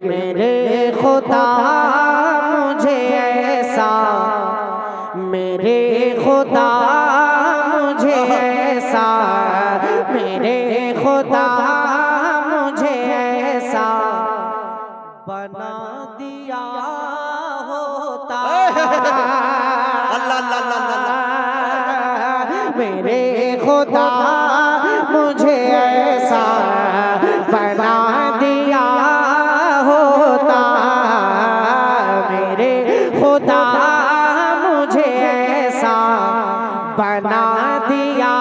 मेरे खुदा मुझे ऐसा, मेरे खुदा मुझे ऐसा, मेरे खुदा मुझे ऐसा बना दिया होता। अल्लाह अल्लाह अल्लाह, मेरे खुदा मुझे ऐसा बना दिया होता, मेरे खुदा मुझे ऐसा बना दिया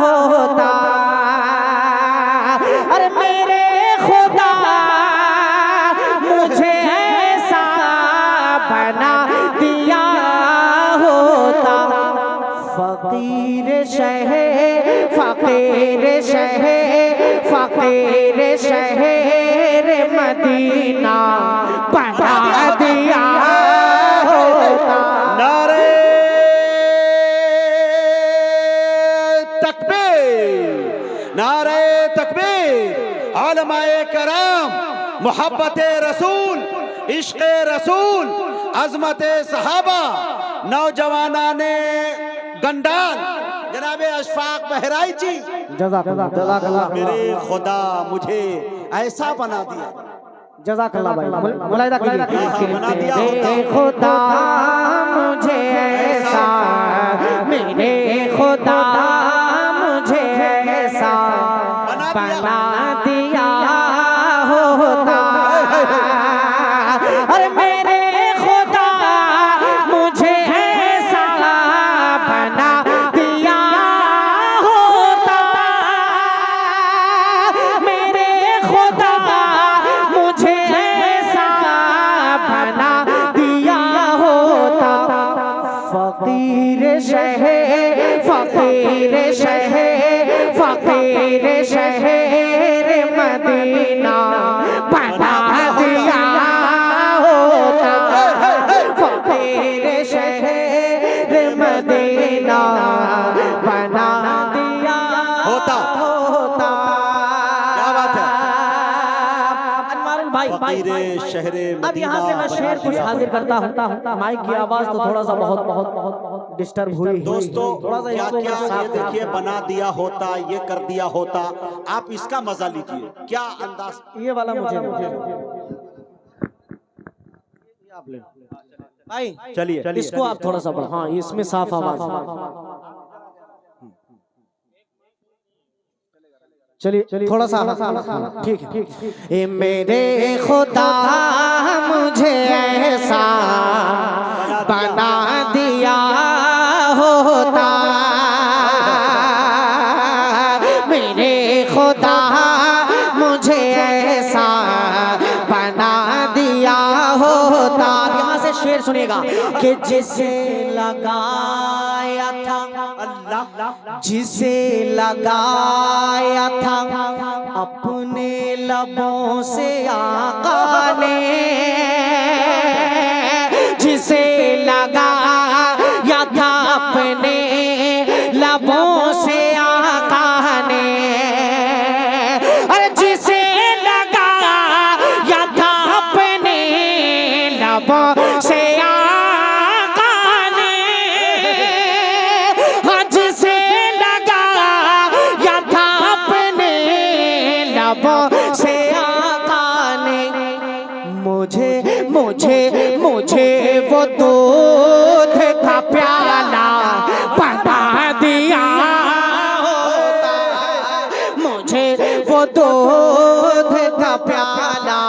होता। अरे मेरे खुदा मुझे ऐसा बना दिया होता। फकीर शहर, फकीर शहर, फकीर शहर मदीना बना दिया होता। नारे तकबीर, नारे तकबीर। उलमाए कराम, मोहब्बत रसूल, इश्क रसूल, अजमत सहाबा, नौजवाना ने गंडान जनाबे अशफाक बहराइची, जज़ाकल्लाह। मेरे खुदा मुझे ऐसा बना दिया। जज़ाकल्लाह भाई, मुलाहिदा कीजिए। बना दिया मेरे खुदा मुझे ऐसा, मेरे खुदा मुझे ऐसा बना दिया होता। अरे मेरे खुदा मुझे ऐसा बना दिया होता, मेरे खुदा मुझे ऐसा बना दिया होता। फकीर शहर, फकीर शहर, फकीर शहर मदीना बना दिया होता। फकीर शहर मदीना बना दिया होता। क्या बात है? अनवारुल भाई, फकीर शहरे अब यहाँ से मैं शेर कुछ हाजिर करता हूँ। माइक की आवाज तो थोड़ा सा बहुत डिस्टर्ब हुई। दोस्तों, थोड़ा सा क्या इसको क्या साफ ये देखिए, बना दिया होता, ये कर दिया होता। आप इसका मजा लीजिए, क्या अंदाज। ये वाला मुझे आप ले भाई, चलिए इसको आप थोड़ा सा बढ़ा। हाँ, इसमें साफ आवाज। चलिए थोड़ा सा ठीक है। ए मेरे खुदा मुझे ऐसा बना दिया होता, मेरे खुदा मुझे ऐसा बना दिया होता। यहाँ से शेर सुनिएगा कि जिसे लगाया था अल्लाह, जिसे लगाया था अपने लबों से आका ने, जिसे लगाया था अपने लबों से आका ने, अरे जिसे लगाया था अपने लबों से आका ने, हाँ जिसे लगाया था अपने लबों से आका ने, मुझे मुझे मुझे वो दूध का प्याला बना दिया होता, मुझे वो दूध का प्याला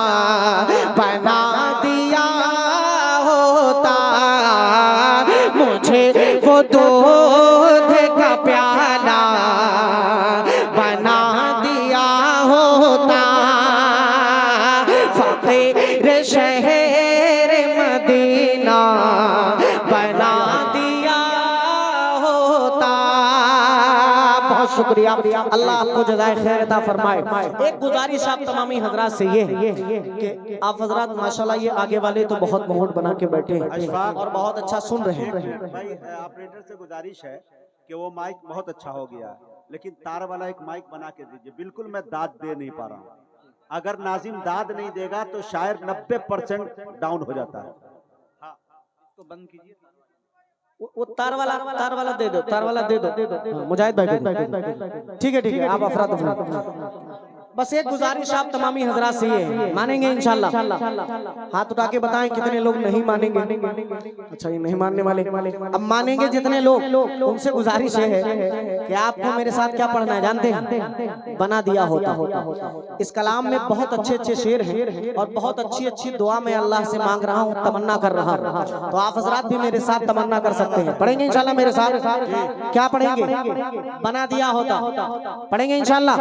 बना दिया होता, मुझे वो दूध का प्याला बना दिया होता। फकीर शहर मदीना बना दिया होता। बहुत शुक्रिया, अल्लाह आपको जज़ाए खैर अता फरमाए। एक गुजारिश आप तमामी हजरात से ये है कि आप हजरात माशाल्लाह ये आगे वाले तो बहुत मोहट बना के बैठे हैं और बहुत अच्छा सुन रहे हैं। भाई ऑपरेटर से गुजारिश है कि वो माइक बहुत अच्छा हो गया है, लेकिन तार वाला एक माइक बना के दीजिए। बिल्कुल मैं दाद दे नहीं पा रहा हूँ। अगर नाजिम दाद नहीं देगा तो शायर 90% डाउन हो जाता है। हाँ, इसको बंद कीजिए। वो तार वाला दे दो, तार वाला दे दो। हाँ, मुजाहिद भाई ठीक है, ठीक है, आप अफरा तफरा। बस एक गुजारिश आप तमामी हजरात से ये है, मानेंगे इंशाल्लाह? हाथ उठा के बताएं कितने लोग नहीं मानेंगे। अच्छा, ये नहीं मानने वाले। अब मानेंगे जितने लोग, उनसे गुजारिश ये है कि आपको मेरे साथ क्या पढ़ना है जानते हैं? बना दिया होता। इस कलाम में बहुत अच्छे अच्छे शेर हैं और बहुत अच्छी अच्छी दुआ मैं अल्लाह से मांग रहा हूँ, तमन्ना कर रहा हूँ। तो आप हजरात भी मेरे साथ तमन्ना कर सकते हैं। पढ़ेंगे इंशाल्लाह मेरे साथ? क्या पढ़ेंगे? बना दिया होता पढ़ेंगे इंशाल्लाह।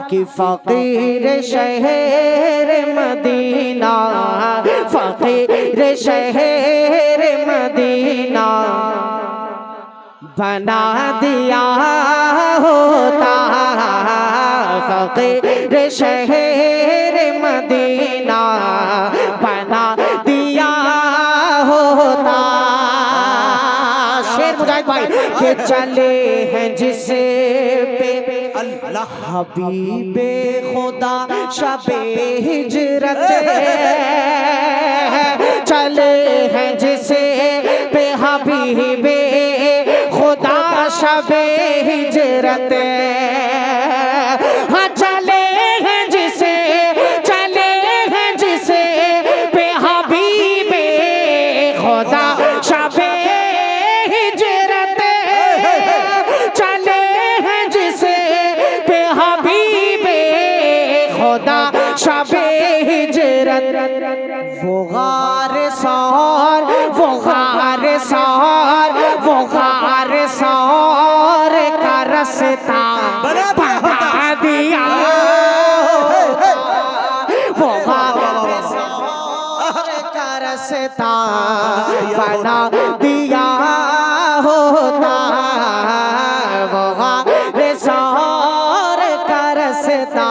कि फकीर शहर मदीना, फकीर शहर मदीना बना दिया होता, फकीर शहर मदीना बना दिया होता। शेर मुजाहिद भाई के चले हैं जिसे पे हबीबे खुदा शबे हिजरत, चले हैं जिसे पे हबीबे खुदा शबे हिजरत। हाँ, चले हैं जिसे, चले हैं जिसे पे हबीबे खुदा शबे हिजरत, चले हैं जिसे पे हबीबे खुदा शबे हिजरत। वो गार सौर, वो गार सौर, वो गार सौर का रास्ता बना दिया, वो गार सौर का रास्ता बना दिया होता, वो गार सौर का रास्ता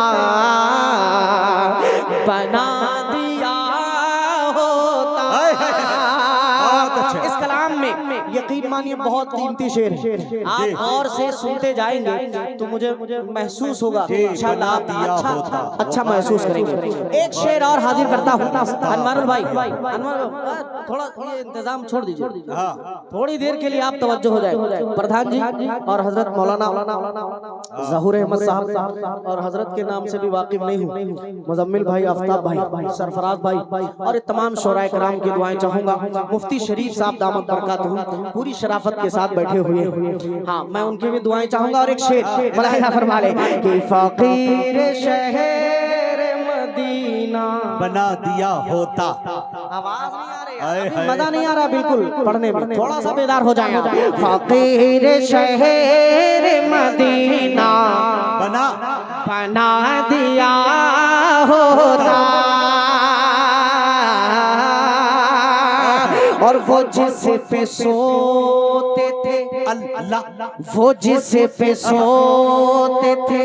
बना दिया होता। इस कलाम में यकीन मानिए बहुत कीमती शेर है। आप और से सुनते जाएंगे तो मुझे महसूस होगा, अच्छा महसूस करेंगे। एक शेर और हाजिर करता हूँ। अनवारुल भाई, अनवर थोड़ा ये इंतजाम छोड़ दीजिए, थोड़ी देर के लिए आप तवज्जो हो जाए। प्रधान जी और हजरत मौलाना ज़हूर अहमद साहब और हजरत के नाम से भी वाकिफ नहीं हूँ, मुजम्मिल भाई, आफ्ताब भाई, सरफराज भाई और तमाम शोराए कराम की दुआएं चाहूंगा। मुफ्ती शरीफ साहब दामत बरकातहू पूरी शराफत के साथ बैठे हुए हैं। हाँ, मैं उनकी भी दुआएं चाहूंगा। और एक शेर मुलाहिजा फरमा ले कि फकीर शहर मदीना बना दिया होता। आवाज नहीं आ रही, मजा नहीं आ रहा बिल्कुल पढ़ने में, थोड़ा सा बेदार हो जाए। फकीर शहर मदीना बना दिया होता, और वो जिस पे सोते थे अल्लाह, वो जिस पे सोते थे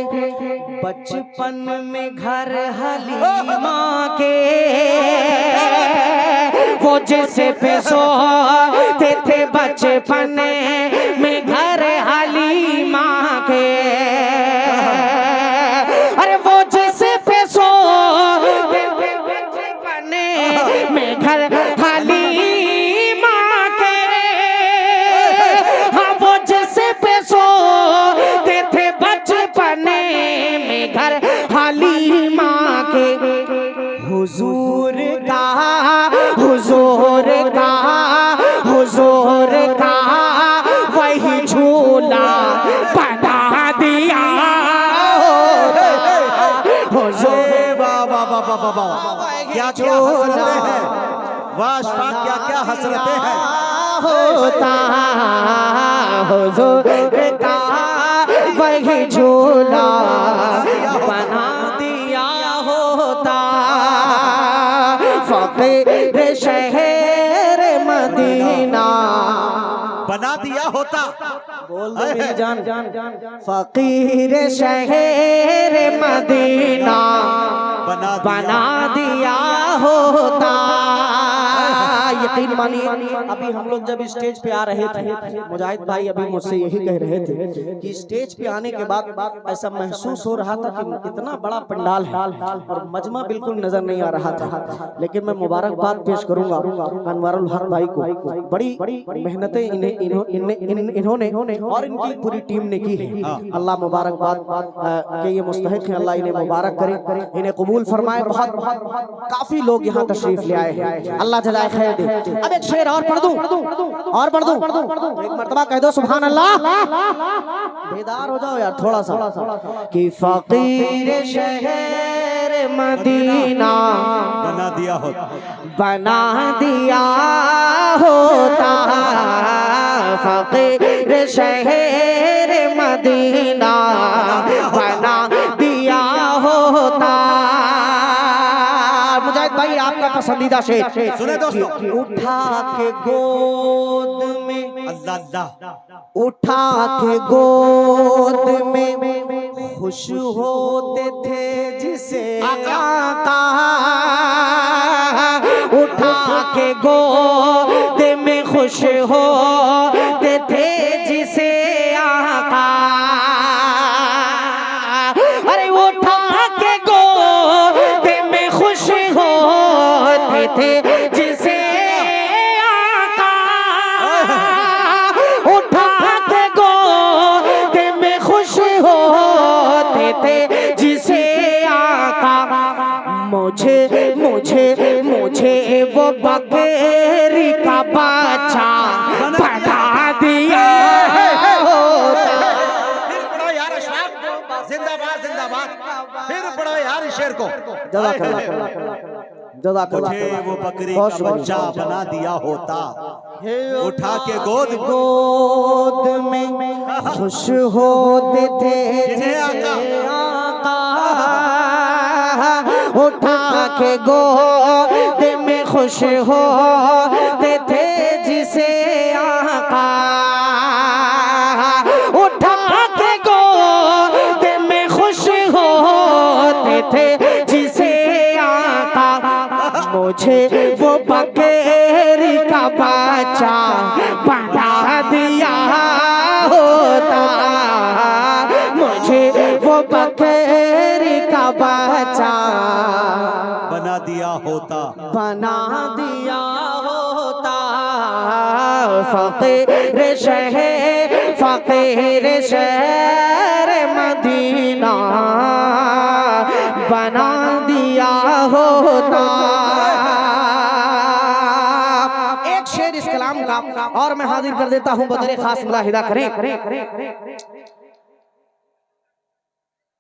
बचपन में घर हलीमा के, वो जिस पे सोते थे बचपन में घर हलीमा के, अरे वो जिस पे सोते थे बचपन में घर हलीमा के, हाँ वो जिस पे सोते थे बचपन में घर हलीमा के, हुजूर का, हुजूर का, हुजूर का वही झूला बना दिया हुजूर। क्या क्या हसरतें हैं, वाह अशफाक, क्या क्या हसरतें हैं होता, हुजूर का वही झूला बना दिया होता, फकीर शहर मदीना बना दिया होता। बोल दो मेरी जान, फकीर शहर मदीना बना दिया होता। यकीन मानिए, अभी हम लोग जब स्टेज पे आ रहे थे, मुजाहिद भाई अभी मुझसे यही कह रहे थे कि स्टेज पे आने के बाद ऐसा महसूस हो रहा था कि इतना बड़ा पंडाल है और मजमा बिल्कुल नजर नहीं आ रहा था। लेकिन मैं मुबारकबाद पेश करूंगा अनवारुल हक भाई को, बड़ी मेहनतें इन्होंने और इनकी पूरी टीम ने की है। अल्लाह मुबारकबाद के ये मुस्तहिक है, अल्लाह इन्हें मुबारक करे, इन्हें कबूल फरमाए। बहुत काफी लोग यहाँ तशरीफ ले आए हैं, अल्लाह जज़ाए खैर दे। अब एक शेर और पढ़ दूं, एक मर्तबा कह दो सुभान अल्लाह, बेदार हो जाओ यार थोड़ा सा। कि फकीर शहर मदीना बना दिया होता फकीर शहर मदीना बना दिया होता। मुजाहिद भाई आपका पसंदीदा शेर सुने दोस्तों। उठा के गोद में, अल्लाह उठा के गोद में खुश होते थे जिसे आका, उठा के गोद में खुश होते थे जिसे आका। अरे उठा के गोद में खुश होते थे जिसे आका, उठा के गोद में खुश होते थे जिसे आका। मुझे मुझे मुझे वो बकरी का बच्चा बना दिया होता। जिंदाबाद जिंदाबाद, फिर पढ़ो यार इस शेर को। मुझे वो बकरी का बच्चा बना दिया होता, उठा के गोद में खुश होते थे आका, उठा के गोद में खुश होते थे जिसे आका, उठा के गोद में खुश होते थे जिसे आका। मुझे वो बकरी का बच्चा बना दिया होता, मुझे वो बकरी का बच्चा बना दिया होता, बना दिया होता। फकीर शहर मदीना बना दिया होता। एक शेर इस कलाम का और मैं हाजिर कर देता हूं, बतौर खास मुलाहिदा करें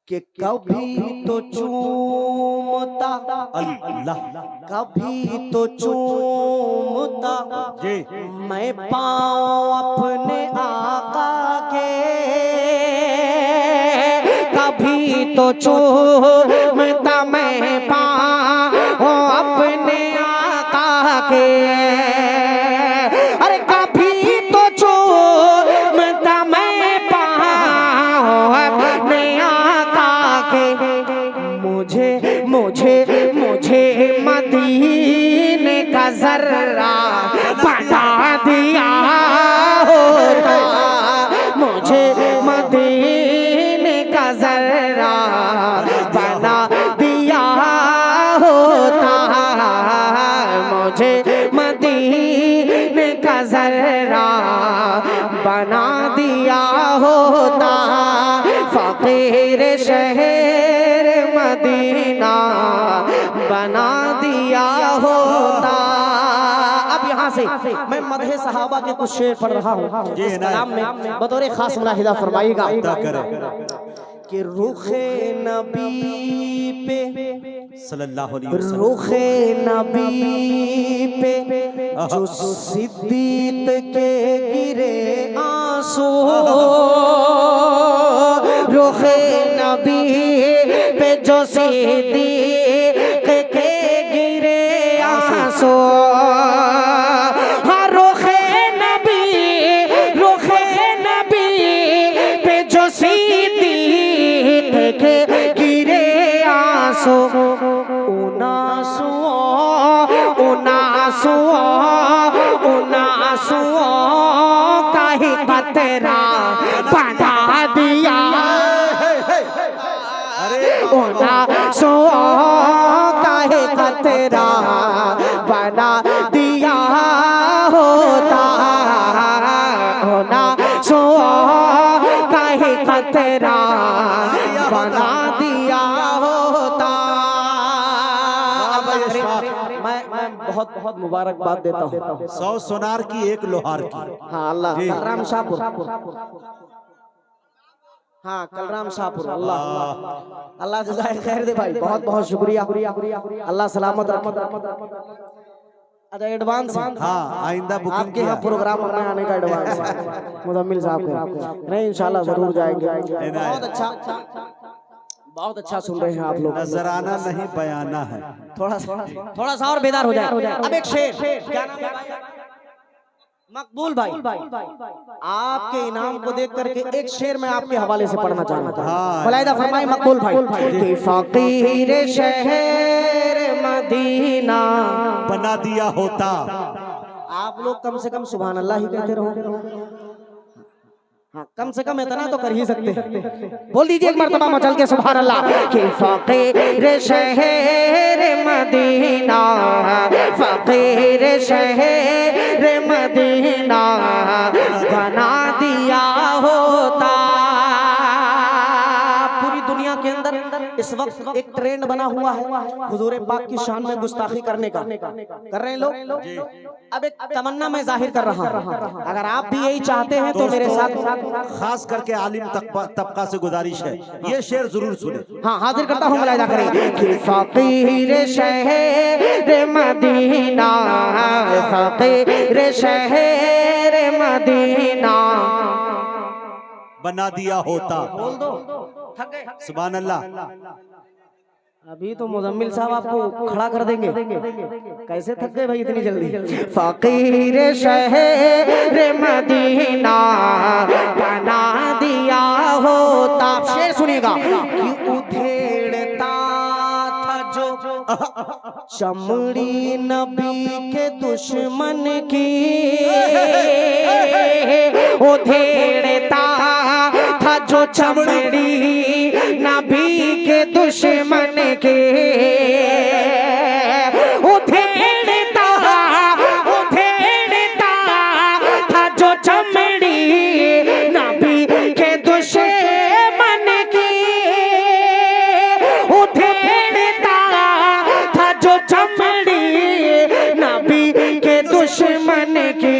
कि कभी तो चूमता अल्लाह कभी तो चूमता मैं पाँव अपने आका के, कभी तो चूमता मैं पाँव अपने आका के। अरे कभी तो चूमता मैं पाँव अपने आका के। मुझे मुझे मुझे मदीने का जर्रा बना दिया होता, मुझे मदीने का जर्रा बना दिया होता, मुझे मदीने का जर्रा बना दिया होता। फकीर शहर मदीना बना दिया होता। अब यहाँ से मैं मदहे सहाबा के कुछ शेर पढ़ रहा हूँ, इस कलाम में बतौर खास मुलाहिदा फरमाइएगा कि रुखे नबी पे सल्लल्लाहु अलैहि वसल्लम, रुखे नबी पे जो सिद्दीक के गिरे आंसू, रुखे नबी पे जो सिद्दीक के गिरे आंसू, हाँ रुखे नबी पे जो सिद्दीक के गिरे आंसू, उन आंसुओं का ही कतरा बना दिया, उन आंसुओं का ही कतरा बना दिया होता, उन आंसुओं का ही कतरा बना दिया होता। मैं बहुत बहुत मुबारकबाद देता हूँ। 100 सोनार की 1 लोहार की। हाँ अल्लाह, कलराम शाहपुर, हाँ कलराम शाहपुर, अल्लाह अल्लाह जज़ाए खैर दे भाई, बहुत बहुत शुक्रिया, अल्लाह सलामत रखे। अच्छा एडवांस, हाँ आइंदा बुकिंग आपके यहाँ प्रोग्राम में आने का एडवांस मुजम्मिल साहब के, नहीं इंशाल्लाह जरूर जाएंगे। बहुत अच्छा सुन रहे हैं आप लोग। नजराना नहीं बयाना है। थोड़ा सा और बेदार हो जाए। अब एक शेर, क्या नाम है भाई? मकबूल भाई, आपके इनाम को देख करके एक शेर मैं आपके हवाले से पढ़ना चाहता हूँ। मुलाहिदा फरमाए मकबूल भाई। फकीर शहर मदीना बना दिया होता। आप लोग कम से कम सुभान अल्लाह ही कहते रहो। हाँ कम से कम इतना तो कर ही सकते हैं। बोल दीजिए एक मर्तबा मचल के सुभान अल्लाह। कि फकीर शहर मदीना, फकीर शहर मदीना बना दिया होता। पूरी दुनिया के अंदर इस वक्त एक ट्रेंड बना हुआ है हुजूर पाक की शान में गुस्ताखी करने का, कर रहे हैं लोग। अब एक तमन्ना मैं जाहिर कर रहा हूँ, अगर आप भी यही चाहते हैं तो मेरे साथ, खास करके आलिम तबका से गुजारिश है ये शेर जरूर सुने। हाँ हाजिर करता हूँ, मुलाहिदा करें कि फकीर शहर मदीना, फकीर शहर मदीना बना दिया होता। बोल दो, थक गए? सुभान अल्लाह। अभी तो मुजम्मिल साहब आपको खड़ा कर देंगे। कैसे थक गए भाई इतनी जल्दी? फकीर शहर मदीना बना दिया होता। शेर सुनिएगा कि उधेड़ता था जो चमड़ी नबी के दुश्मन की, उधेड़ता था जो चमड़ी नबी के दुश्मन के, उधेड़ता था जो चमड़ी नबी के दुश्मन की, उधेड़ता था जो चमड़ी नबी के दुश्मन की।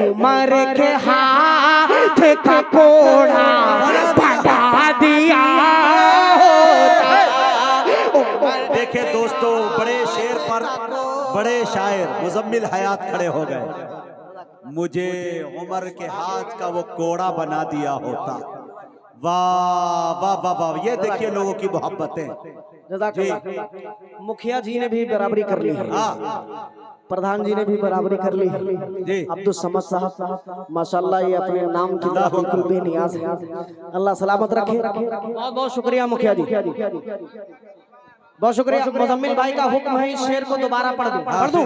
उमर के हाथ का कोड़ा बढ़ा दिया होता। देखे दोस्तों, बड़े शेर पर बड़े शायर मुजम्मिल हयात खड़े हो गए। मुझे उमर के हाथ का वो कोड़ा बना दिया होता। वाह वाह वाह वाह, ये देखिए लोगों की मोहब्बतें। मुखिया जी ने भी बराबरी कर ली है, प्रधान जी ने भी बराबरी कर ली है। अब्दुल समद साहब माशाल्लाह ये अपने नाम की बिल्कुल बेनियाज है। अल्लाह सलामत रखे। बहुत बहुत शुक्रिया मुखिया जी, बहुत शुक्रिया। मुजम्मिल भाई का हुक्म है इस शेर को दोबारा पढ़ दूं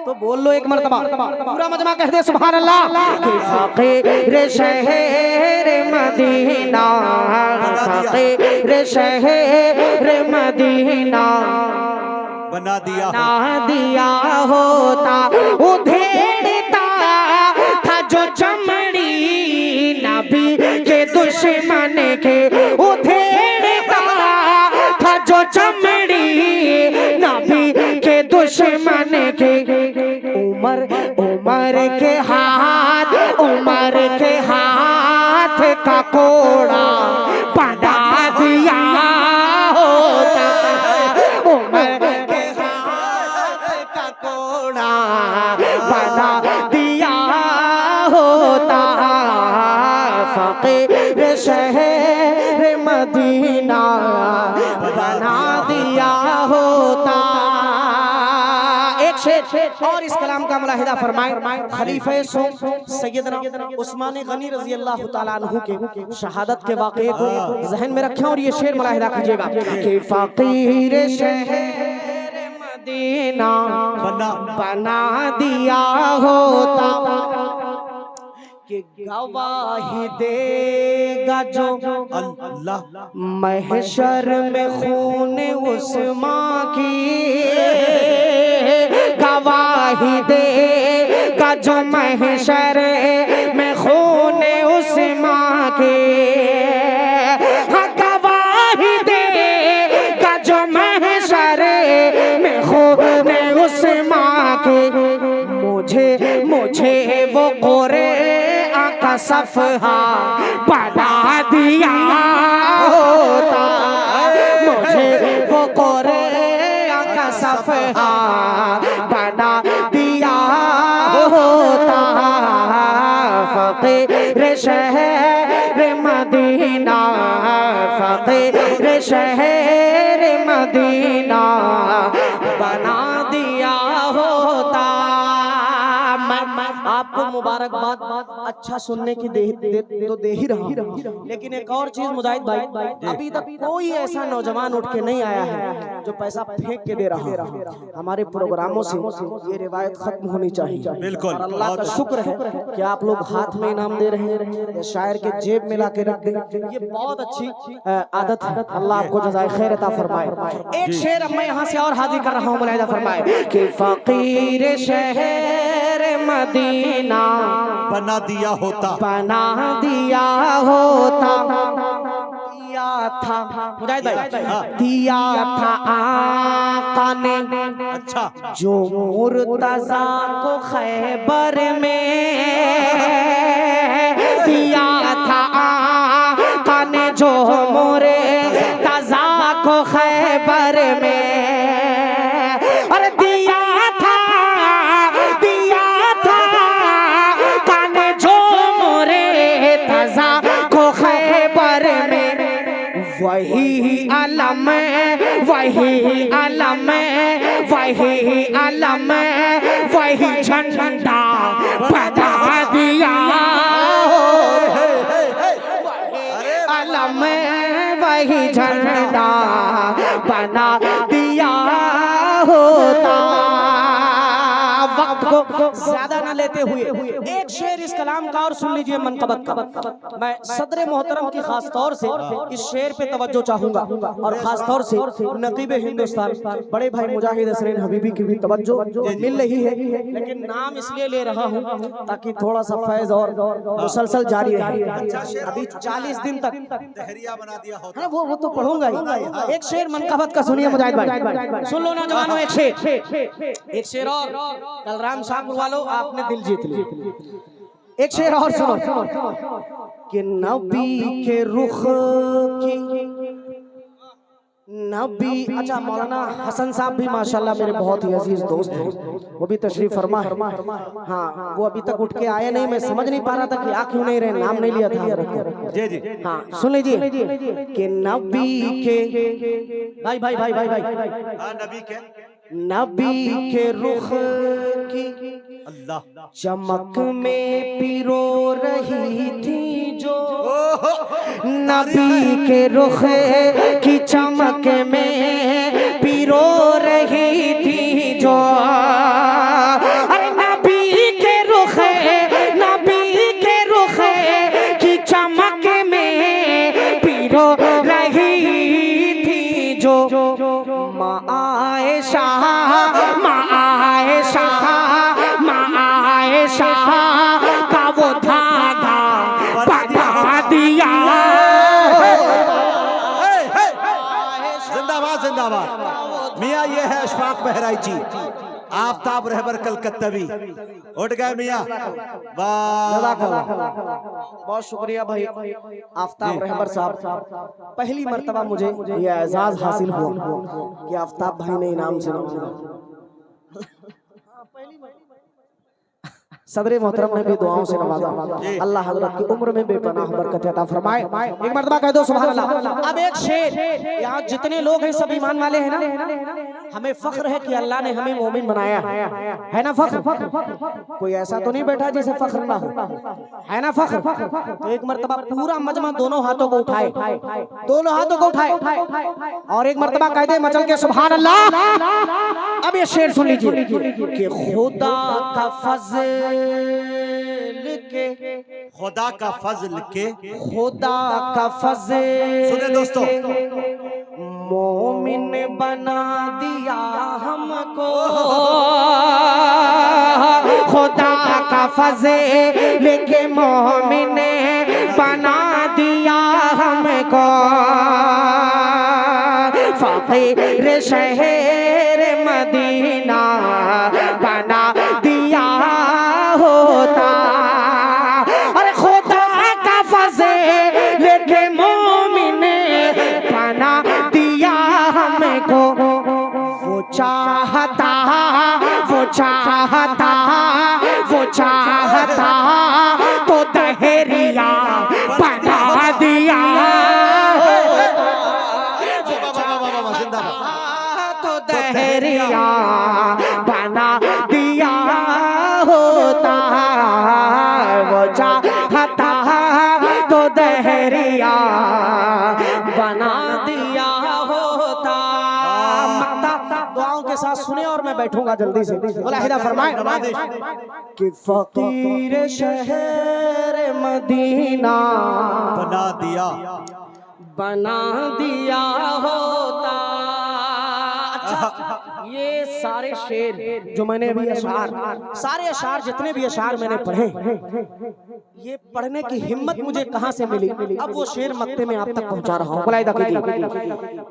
तो बोल लो एक मर्तबा, पूरा मजमा कह दे सुभान अल्लाह। फकीर शहर मदीना, फकीर शहर मदीना बना दिया होता। उधेड़ता था जो चमड़ी नबी के दुश्मन के, उधेड़ता था जो चमड़ी नबी के दुश्मन के। उमर के हाथ का कोड़ा बढ़ा दिया होता। उमर के हाथ का कोड़ा बढ़ा दिया होता। फकीर शहर मदीना बना दिया होता। एक शेर और इस कलाम का मुलाहिदा फरमाएं। खलीफे सैयदना उस्मान गनी रजी अल्लाह तआला अन्हु के शहादत के वाक़े को ज़हन में रखें और ये शेर मुलाहिदा कीजिएगा कि फकीर शहर मदीना बना दिया होता कि गवाही देगा जो अल्लाह महशर में खून उस्मां की, गवाही देगा जो महशर में खून उस्मां की, हाँ गवाही देगा जो महशर में खून उस्मां की। मुझे वो कोरे का सफहा बना दिया होता, मुझे वो कोरे का सफहा बना दिया होता। फकीर शहर मदीना, फकीर शहर मदीना बना दिया होता। आपको मुबारकबाद अच्छा सुनने की तो दे ही रहा, लेकिन एक और चीज मुजाहिद भाई, अभी तक कोई ऐसा नौजवान उठ के नहीं आया है जो पैसा फेंक के दे रहा है। हमारे प्रोग्रामों से ये रिवायत खत्म होनी चाहिए। बिल्कुल। और अल्लाह का शुक्र है कि आप लोग हाथ में इनाम दे रहे हैं, शायर के जेब में ला के रख दें, ये बहुत अच्छी आदत है। अल्लाह आपको जज़ाए खैर अता फरमाए। एक शेर अब मैं यहाँ से और हाजिर कर रहा हूँ, मुलाहिदा फरमाए कि फकीर शहर मदीना बना दिया होता, बना दिया होता, दिया था मुजाहिद भाई, दिया था आका ने अच्छा जो मुर्तजा को खैबर में, दिया था आका ने जो मुर्तजा को खैबर में, और दिया था काने जो मुर्तजा को खैबर में, वही अलम वही अलम वही अलम वही झंडा बना दिया, अलम वही झंडा बना दिया होता। वक्त को ज्यादा न लेते हुए एक शेर इस कलाम का और सुन लीजिए मनकबत का। मैं सदर मोहतरम की खास तौर से इस शेर पे तवज्जो चाहूंगा और खास तौर से नकीब हिंदुस्तान बड़े भाई मुजाहिद असरैन हबीबी की भी तवज्जो मिल रही है, लेकिन नाम इसलिए ले रहा हूं ताकि थोड़ा सा फैज और मुसलसल जारी रहे। अभी 40 दिन तक तहरिया बना दिया होता, है वो तो पढ़ूंगा ही। एक शेर मनकबत का सुनिए मुजाहिद भाई, सुन लो नौजवानों। एक शेर और कलराम शाहपुर वालों आपने दिल जीत लिया। एक शेर और सुनो कि नबी के रुख की, नबी, अच्छा मौलाना हसन साहब भी माशाल्लाह मेरे बहुत ही अजीज दोस्त हैं, वो भी तशरीफ फरमा है। हाँ वो अभी तक उठ के आए नहीं, मैं समझ नहीं पा रहा था कि आ क्यों नहीं रहे, नाम नहीं लिया था। जी जी हाँ सुन लीजिए कि नबी के भाई भाई भाई भाई भाई नबी के रुख की अल्लाह चमक में पिरो रही थी जो, नबी के रुख की चमक में पिरो रही थी जो, अरे नबी के रुख की चमक में पिरो रही थी जो, माँ आयशा का वो धागा बना दिया। जिंदाबाद जिंदाबाद मियाँ, ये है अशफाक बहराई जी, आफ्ताब रहबर कलकत्तवी। उठ गए मियाँ, वाह बहुत शुक्रिया भाई आफ्ताब रहबर साहब। पहली मर्तबा मुझे ये एजाज हासिल हुआ कि आफ्ताब भाई ने इनाम से नवाजा। सदर मोहतरम ने भी दुआओं से नवाजा। अल्लाह हजरत की उम्र में बेपनाह बरकत अता फरमाए। एक मर्तबा कह दो सुभान अल्लाह। अब एक शेर, यहाँ जितने लोग हैं सब ईमान वाले हैं ना, हमें फख्र है कि अल्लाह ने हमें मोमिन बनाया है ना। फख्र, कोई ऐसा तो नहीं बैठा जिसे फख्र ना हो, है ना फख्र। तो एक मर्तबा पूरा मजमा दोनों हाथों को उठाए, दोनों हाथों को उठाए और एक मर्तबा कह दे मचल के सुभान अल्लाह। अब ये शेर सुन लीजिए कि खुदा का फज़ल के, खुदा का फजल के, खुदा का फज़ल सुने दोस्तों, मोमिन बना दिया हमको, खुदा का फज़ल के मोमिन बना दिया हमको, फ़कीर शहर मदीना बना दिया होता। अरे खुदा का फज़ल के मोमिन बना दिया हमको, वो चाहता, वो चाहता, वो चाहता तो दहरिया बना दिया, तो दहरिया बना दिया होता। वो चाहता तो दहरिया बना दिया होता। दुआओं के साथ सुने और मैं बैठूंगा जल्दी से। बोला हिदा फरमाए कि फकीर शहर मदीना बना दिया, बना दिया होता। अच्छा, ये सारे शेर जो मैंने अभी अशार, सारे अशार जितने भी अशार मैंने पढ़े, ये पढ़ने की हिम्मत मुझे कहां से मिली। अब वो शेर मक्ते में आप तक पहुंचा रहा हूं। बुलाइदा कीजिए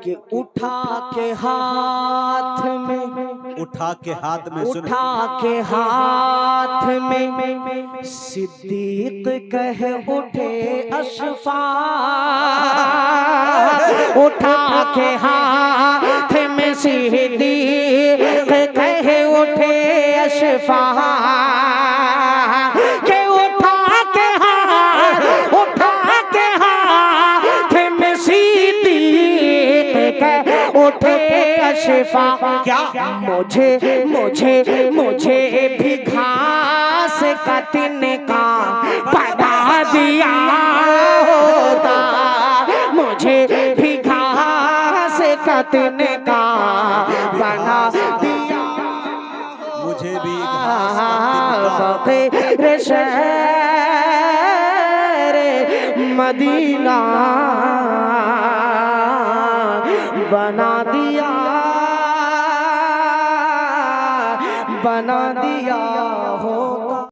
कि उठा के हाथ में, उठा के हाथ में, उठा के हाथ में सिद्दीक कह उठे अशफाक, उठा के हाथ में सिद्दीक कह उठे अशफाक, के उठा के हाथ, उठा के हाथ में सिद्दीक कह उठे अशफाक। क्या मुझे मुझे मुझे भी घास का तिनका बना दिया होता, मुझे भी घास का तिनका बना दिया, मुझे भी घास का तिनका, फकीर शहर मदीना बना दिया, बना दिया हो।